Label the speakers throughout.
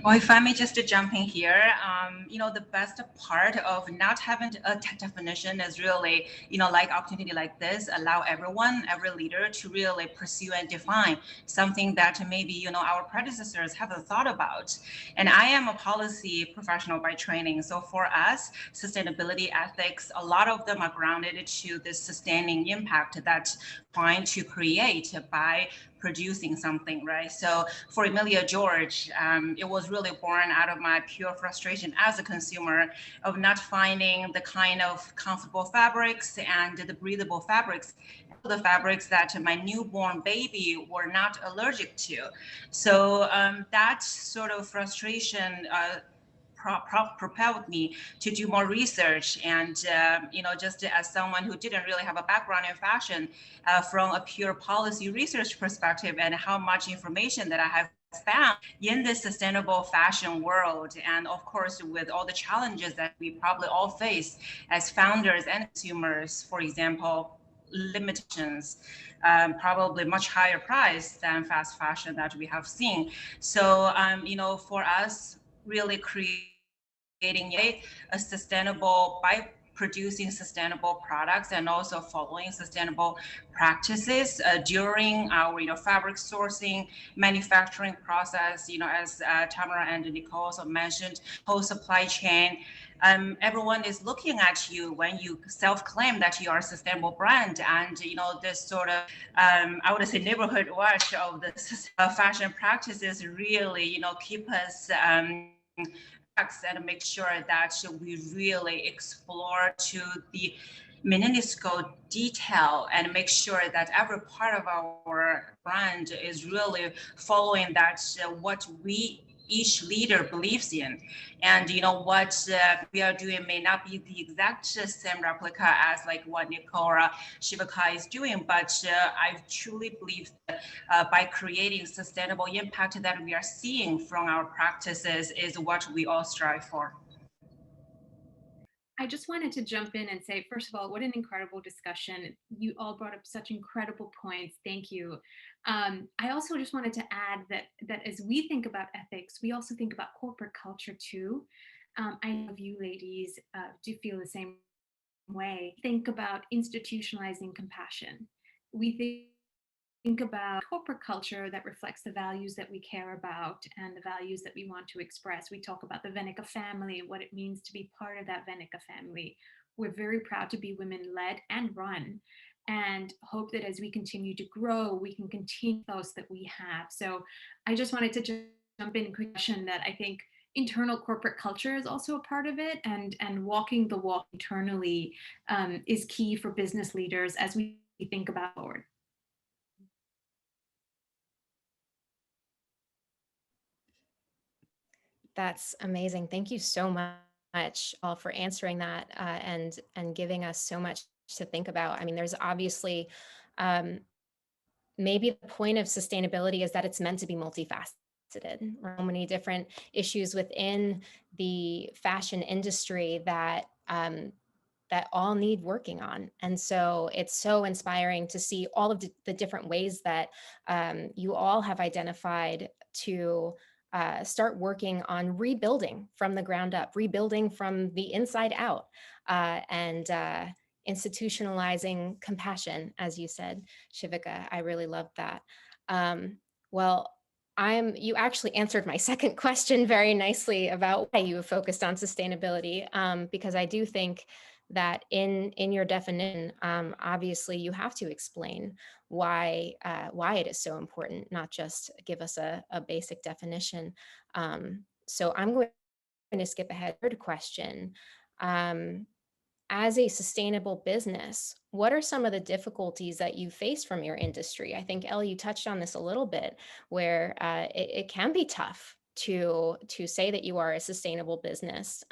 Speaker 1: Well, if I may just to jump in here, the best part of not having a definition is really, like opportunity like this, allow everyone, every leader to really pursue and define something that maybe, our predecessors haven't thought about. And I am a policy professional by training. So for us, sustainability ethics, a lot of them are grounded to this sustaining impact that trying to create by producing something, right? So for Emilia George, it was really born out of my pure frustration as a consumer of not finding the kind of comfortable fabrics and the breathable fabrics, the fabrics that my newborn baby were not allergic to. So that sort of frustration propelled me to do more research. And, just as someone who didn't really have a background in fashion, from a pure policy research perspective and how much information that I have found in the sustainable fashion world. And of course, with all the challenges that we probably all face as founders and consumers, for example, limitations, probably much higher price than fast fashion that we have seen. So, for us, really creating a sustainable by producing sustainable products and also following sustainable practices during our fabric sourcing manufacturing process, as Tamara and Nicole also mentioned, whole supply chain. Everyone is looking at you when you self-claim that you are a sustainable brand, and this sort of I would say neighborhood watch of the fashion practices really keep us and make sure that we really explore to the minuscule detail and make sure that every part of our brand is really following that what we each leader believes in. And what we are doing may not be the exact same replica as like what Nicole or Shivika is doing, but I truly believe that by creating sustainable impact that we are seeing from our practices is what we all strive for.
Speaker 2: I just wanted to jump in and say, first of all, what an incredible discussion. You all brought up such incredible points. Thank you. I also just wanted to add that as we think about ethics, we also think about corporate culture too. I know you ladies do feel the same way. Think about institutionalizing compassion. We think about corporate culture that reflects the values that we care about and the values that we want to express. We talk about the Veneka family and what it means to be part of that Veneka family. We're very proud to be women led and run, and hope that as we continue to grow, we can continue those that we have. So I just wanted to jump in quick question that I think internal corporate culture is also a part of it, and walking the walk internally is key for business leaders as we think about forward.
Speaker 3: That's amazing. Thank you so much, all, for answering that and giving us so much to think about. I mean, there's obviously maybe the point of sustainability is that it's meant to be multifaceted. So many different issues within the fashion industry that that all need working on. And so it's so inspiring to see all of the different ways that you all have identified to start working on rebuilding from the ground up, rebuilding from the inside out, and institutionalizing compassion, as you said, Shivika. I really loved that. Well, you actually answered my second question very nicely about why you have focused on sustainability, because I do think that in your definition, obviously you have to explain why it is so important, not just give us a basic definition. So I'm going to skip ahead to question. As a sustainable business, what are some of the difficulties that you face from your industry? I think, Elle, you touched on this a little bit, where it can be tough to say that you are a sustainable business.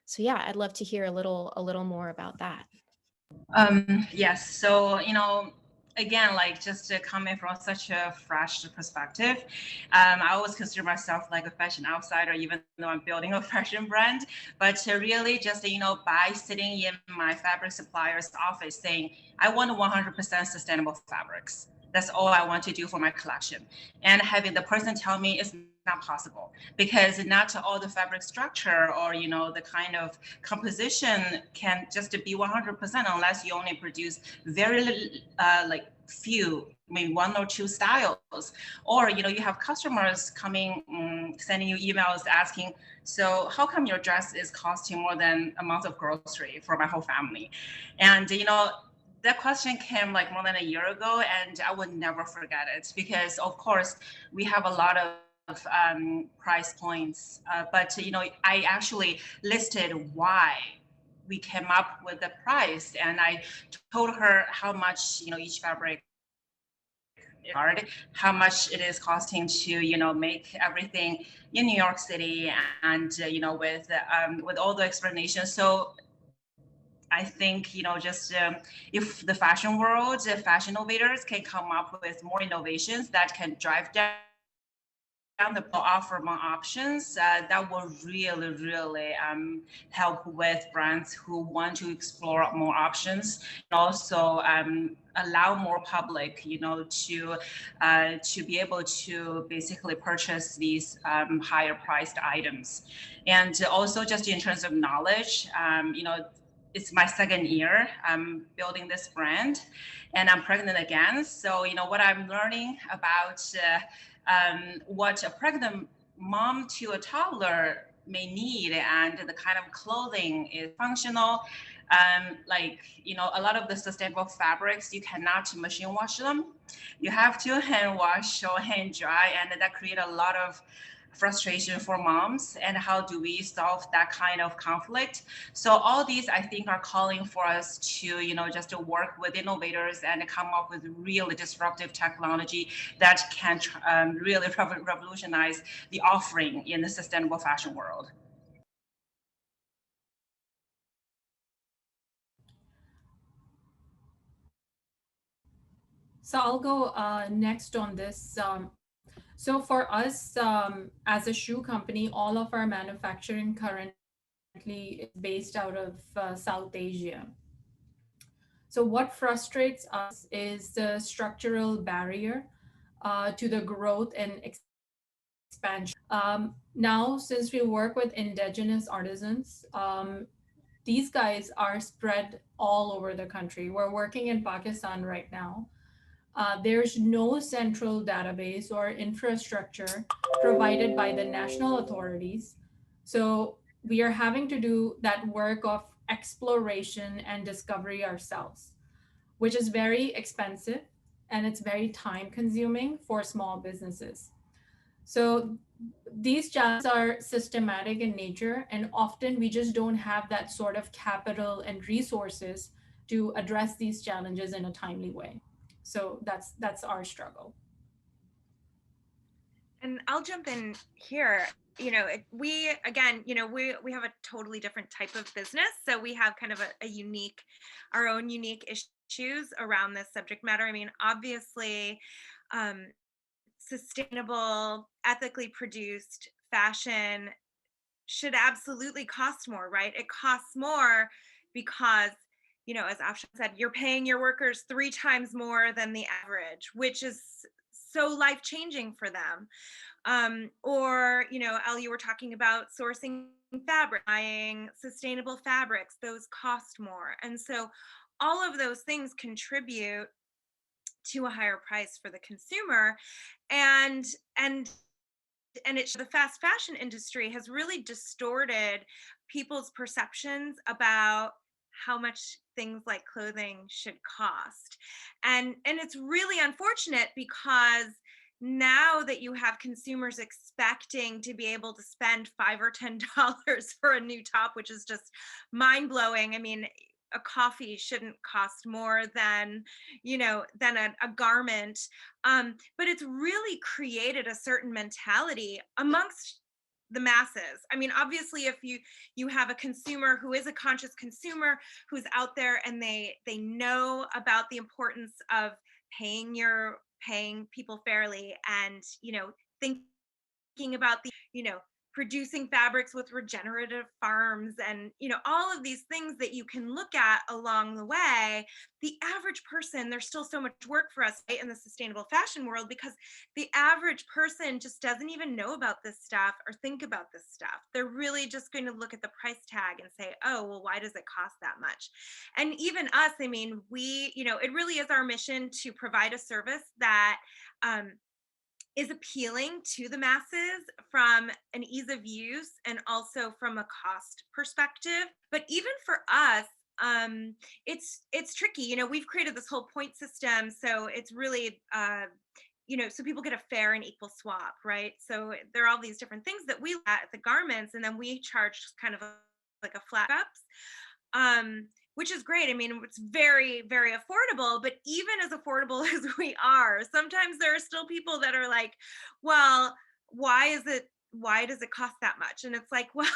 Speaker 3: So yeah, I'd love to hear a little more about that.
Speaker 1: Yes. So, again, like just coming from such a fresh perspective, I always consider myself like a fashion outsider, even though I'm building a fashion brand. But really just, by sitting in my fabric supplier's office saying, I want 100% sustainable fabrics. That's all I want to do for my collection. And having the person tell me it's not possible, because not all the fabric structure or the kind of composition can just be 100% unless you only produce very like few, maybe one or two styles. Or you have customers coming, sending you emails asking, so how come your dress is costing more than a month of grocery for my whole family? And that question came like more than a year ago, and I would never forget it, because of course we have a lot of price points, but I actually listed why we came up with the price, and I told her how much each fabric hard, how much it is costing to make everything in New York City, and with all the explanations. So I think just if the fashion world, the fashion innovators can come up with more innovations that can drive down the offer more options, that will really help with brands who want to explore more options, and also allow more public to be able to basically purchase these higher priced items. And also just in terms of knowledge, it's my second year building this brand, and I'm pregnant again. So what I'm learning about what a pregnant mom to a toddler may need, and the kind of clothing is functional. Like a lot of the sustainable fabrics, you cannot machine wash them. You have to hand wash or hand dry, and that creates a lot of frustration for moms. And how do we solve that kind of conflict? So all these, I think, are calling for us to just to work with innovators and come up with really disruptive technology that can really revolutionize the offering in the sustainable fashion world.
Speaker 4: So I'll go next on this. So for us, as a shoe company, all of our manufacturing currently is based out of South Asia. So what frustrates us is the structural barrier to the growth and expansion. Now, since we work with indigenous artisans, these guys are spread all over the country. We're working in Pakistan right now. There's no central database or infrastructure provided by the national authorities. So we are having to do that work of exploration and discovery ourselves, which is very expensive and it's very time consuming for small businesses. So these challenges are systematic in nature, and often we just don't have that sort of capital and resources to address these challenges in a timely way. So that's our struggle.
Speaker 5: And I'll jump in here. We again, we have a totally different type of business, so we have kind of a unique, our own unique issues around this subject matter. I mean, obviously, sustainable, ethically produced fashion should absolutely cost more, right? It costs more because, as Afshan said, you're paying your workers 3 times more than the average, which is so life changing for them. Or, Elle, you were talking about sourcing fabric, buying sustainable fabrics, those cost more. And so all of those things contribute to a higher price for the consumer. And the fast fashion industry has really distorted people's perceptions about how much things like clothing should cost. And it's really unfortunate, because now that you have consumers expecting to be able to spend $5 or $10 for a new top, which is just mind-blowing. I mean, a coffee shouldn't cost more than a garment, but it's really created a certain mentality amongst the masses. I mean, obviously, if you have a consumer who is a conscious consumer, who's out there and they know about the importance of paying people fairly, and thinking about the producing fabrics with regenerative farms, and all of these things that you can look at along the way. The average person, there's still so much work for us, right, in the sustainable fashion world, because the average person just doesn't even know about this stuff or think about this stuff. They're really just going to look at the price tag and say, oh, well, why does it cost that much? And even us, I mean, we, it really is our mission to provide a service that is appealing to the masses from an ease of use and also from a cost perspective. But even for us, it's tricky. We've created this whole point system, so it's really so people get a fair and equal swap, right? So there are all these different things that we at the garments, and then we charge kind of like a flat ups, which is great. I mean, it's very, very affordable, but even as affordable as we are, sometimes there are still people that are like, well, why does it cost that much? And it's like, well,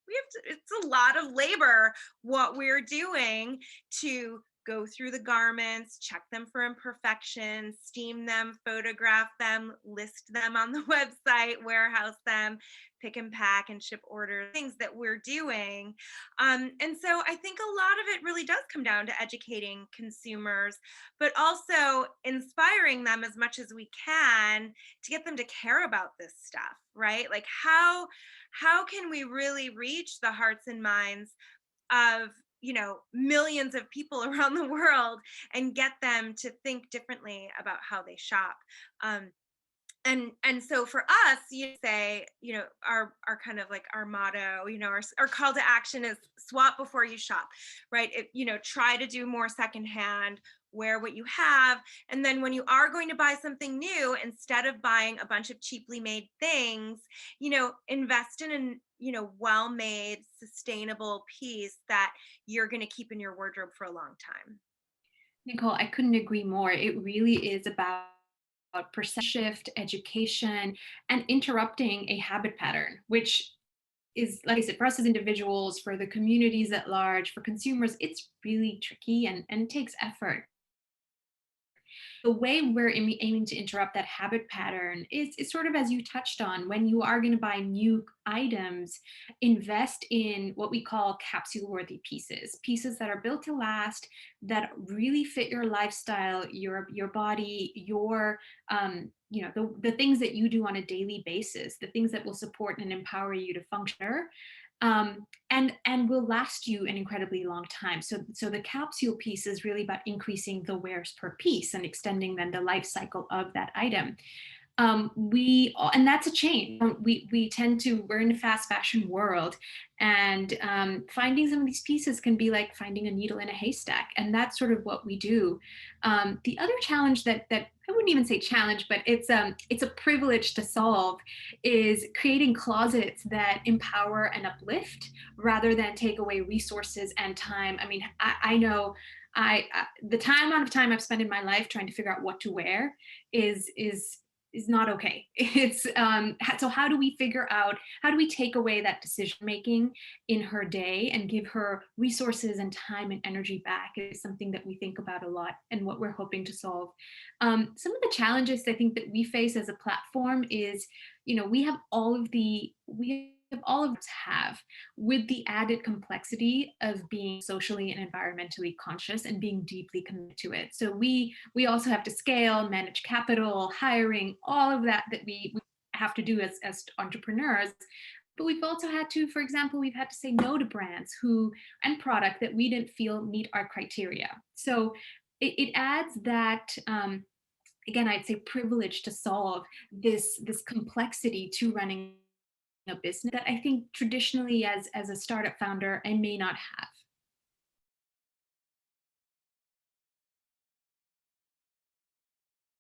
Speaker 5: it's a lot of labor what we're doing to go through the garments, check them for imperfections, steam them, photograph them, list them on the website, warehouse them, pick and pack and ship orders, things that we're doing. And so I think a lot of it really does come down to educating consumers, but also inspiring them as much as we can to get them to care about this stuff, right? Like how can we really reach the hearts and minds of millions of people around the world and get them to think differently about how they shop. And so for us, you say, our kind of like our motto, our call to action is swap before you shop, right? Try to do more secondhand, wear what you have. And then when you are going to buy something new, instead of buying a bunch of cheaply made things, invest in an well-made, sustainable piece that you're going to keep in your wardrobe for a long time.
Speaker 2: Nicole, I couldn't agree more. It really is about perception shift, education, and interrupting a habit pattern, which is, like I said, for us as individuals, for the communities at large, for consumers, it's really tricky and takes effort. The way we're aiming to interrupt that habit pattern is sort of as you touched on. When you are going to buy new items, invest in what we call capsule-worthy pieces that are built to last, that really fit your lifestyle, your body, your the things that you do on a daily basis, the things that will support and empower you to function. And will last you an incredibly long time. So the capsule piece is really about increasing the wears per piece and extending then the life cycle of that item. And that's a change. We're in a fast fashion world, and finding some of these pieces can be like finding a needle in a haystack, and that's sort of what we do. The other challenge that I wouldn't even say challenge, but it's a privilege to solve, is creating closets that empower and uplift rather than take away resources and time. I mean, I know the amount of time I've spent in my life trying to figure out what to wear is not okay. It's so how do we take away that decision making in her day and give her resources and time and energy back is something that we think about a lot, and what we're hoping to solve. Some of the challenges I think that we face as a platform is, we have all of us have, with the added complexity of being socially and environmentally conscious and being deeply committed to it. So we also have to scale, manage capital, hiring, all of that we have to do as entrepreneurs. But we've also had to, for example, we've had to say no to brands and product that we didn't feel meet our criteria. So it adds that, again, I'd say privilege to solve this complexity to running a business that I think traditionally as a startup founder I may not have.